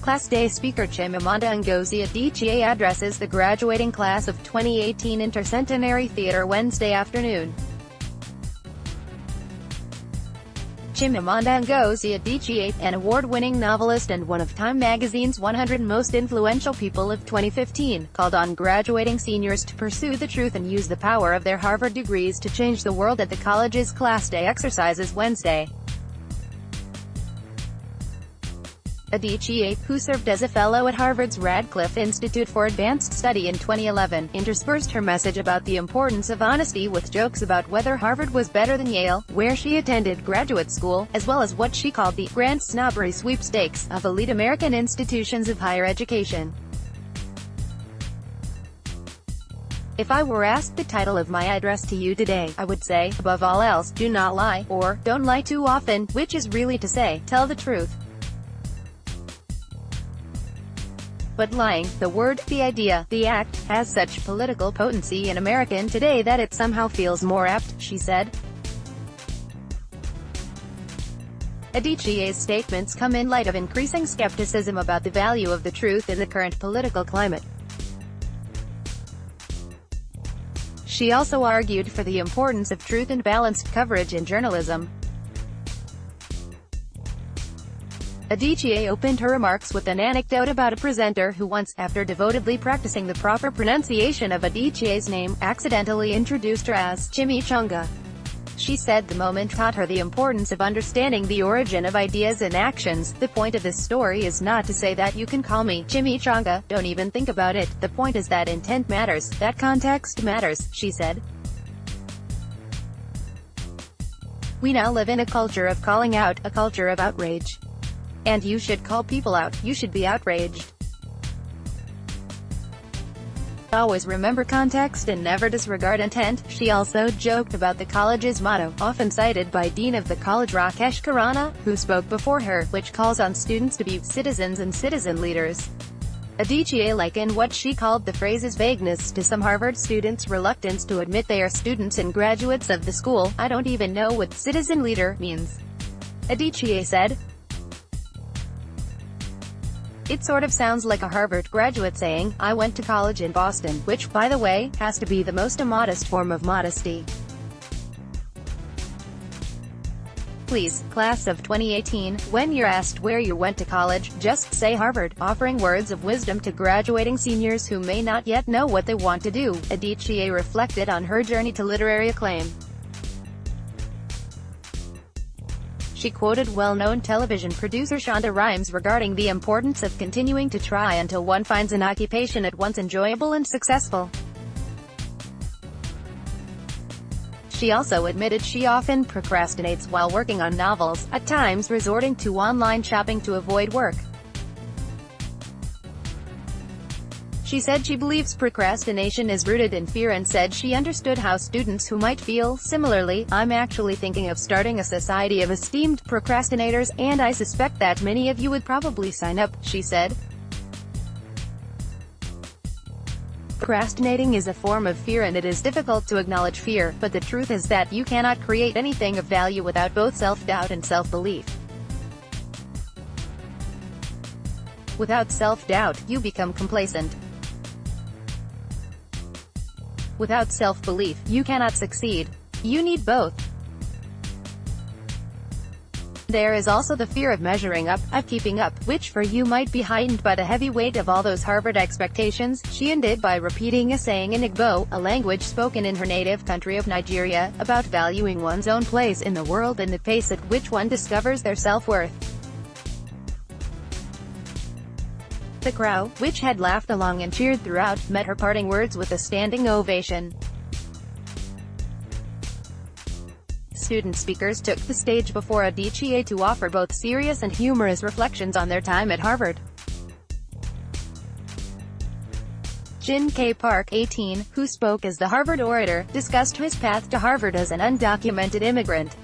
Class Day Speaker Chimamanda Ngozi Adichie addresses the graduating class of 2018 in Tercentenary Theatre Wednesday afternoon. Chimamanda Ngozi Adichie, an award-winning novelist and one of Time magazine's 100 most influential people of 2015, called on graduating seniors to pursue the truth and use the power of their Harvard degrees to change the world at the college's Class Day exercises Wednesday. Adichie, who served as a fellow at Harvard's Radcliffe Institute for Advanced Study in 2011, interspersed her message about the importance of honesty with jokes about whether Harvard was better than Yale, where she attended graduate school, as well as what she called the grand snobbery sweepstakes of elite American institutions of higher education. If I were asked the title of my address to you today, I would say, above all else, do not lie, or, don't lie too often, which is really to say, tell the truth. But lying, the word, the idea, the act, has such political potency in American today that it somehow feels more apt, she said. Adichie's statements come in light of increasing skepticism about the value of the truth in the current political climate. She also argued for the importance of truth and balanced coverage in journalism. Adichie opened her remarks with an anecdote about a presenter who once, after devotedly practicing the proper pronunciation of Adichie's name, accidentally introduced her as Chimichanga. She said the moment taught her the importance of understanding the origin of ideas and actions. The point of this story is not to say that you can call me Chimichanga, don't even think about it. The point is that intent matters, that context matters, she said. We now live in a culture of calling out, a culture of outrage. And you should call people out, you should be outraged. Always remember context and never disregard intent. She also joked about the college's motto, often cited by Dean of the college Rakesh Khurana, who spoke before her, which calls on students to be citizens and citizen leaders. Adichie likened what she called the phrase's vagueness to some Harvard students' reluctance to admit they are students and graduates of the school. I don't even know what citizen leader means, Adichie said. It sort of sounds like a Harvard graduate saying, I went to college in Boston, which, by the way, has to be the most immodest form of modesty. Please, class of 2018, when you're asked where you went to college, just say Harvard, offering words of wisdom to graduating seniors who may not yet know what they want to do. Adichie reflected on her journey to literary acclaim. She quoted well-known television producer Shonda Rhimes regarding the importance of continuing to try until one finds an occupation at once enjoyable and successful. She also admitted she often procrastinates while working on novels, at times resorting to online shopping to avoid work. She said she believes procrastination is rooted in fear and said she understood how students who might feel similarly. I'm actually thinking of starting a society of esteemed procrastinators, and I suspect that many of you would probably sign up, she said. Procrastinating is a form of fear and it is difficult to acknowledge fear, but the truth is that you cannot create anything of value without both self-doubt and self-belief. Without self-doubt, you become complacent. Without self-belief, you cannot succeed. You need both. There is also the fear of measuring up, of keeping up, which for you might be heightened by the heavy weight of all those Harvard expectations. She ended by repeating a saying in Igbo, a language spoken in her native country of Nigeria, about valuing one's own place in the world and the pace at which one discovers their self-worth. The crowd, which had laughed along and cheered throughout, met her parting words with a standing ovation. Student speakers took the stage before Adichie to offer both serious and humorous reflections on their time at Harvard. Jin K. Park, 18, who spoke as the Harvard orator, discussed his path to Harvard as an undocumented immigrant.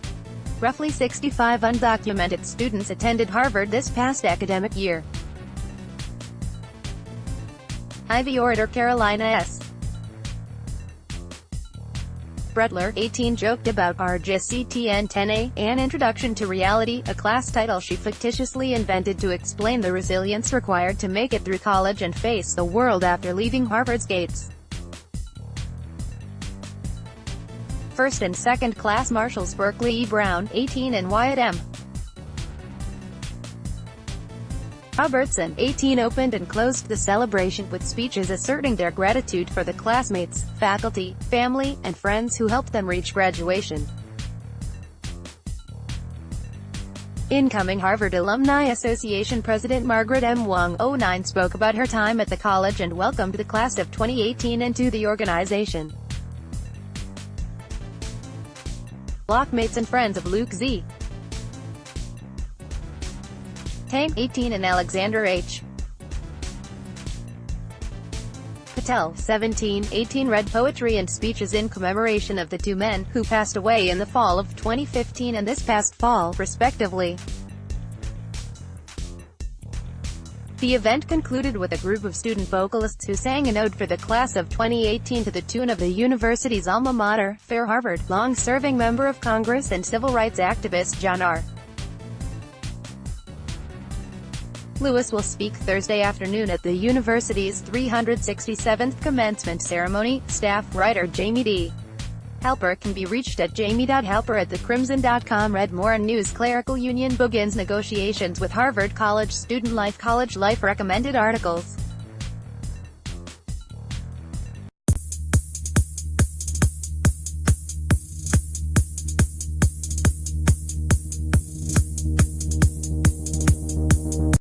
Roughly 65 undocumented students attended Harvard this past academic year. Ivy orator Carolina S. Bretler, 18, joked about Tercentenary, an introduction to reality, a class title she fictitiously invented to explain the resilience required to make it through college and face the world after leaving Harvard's gates. First and second class marshals Berkeley E. Brown, 18, and Wyatt M. Robertson, 18, opened and closed the celebration with speeches asserting their gratitude for the classmates, faculty, family, and friends who helped them reach graduation. Incoming Harvard Alumni Association President Margaret M. Wong, 09, spoke about her time at the college and welcomed the class of 2018 into the organization. Blockmates and friends of Luke Z. Tang, 18, and Alexander H. Patel, 17, 18, read poetry and speeches in commemoration of the two men, who passed away in the fall of 2015 and this past fall, respectively. The event concluded with a group of student vocalists who sang an ode for the class of 2018 to the tune of the university's alma mater, Fair Harvard. Long-serving member of Congress and civil rights activist John R. Lewis will speak Thursday afternoon at the university's 367th commencement ceremony. Staff writer Jamie D. Halper can be reached at jamie.halper@thecrimson.com. Read more on news. Clerical Union begins negotiations with Harvard College Student Life. College Life recommended articles.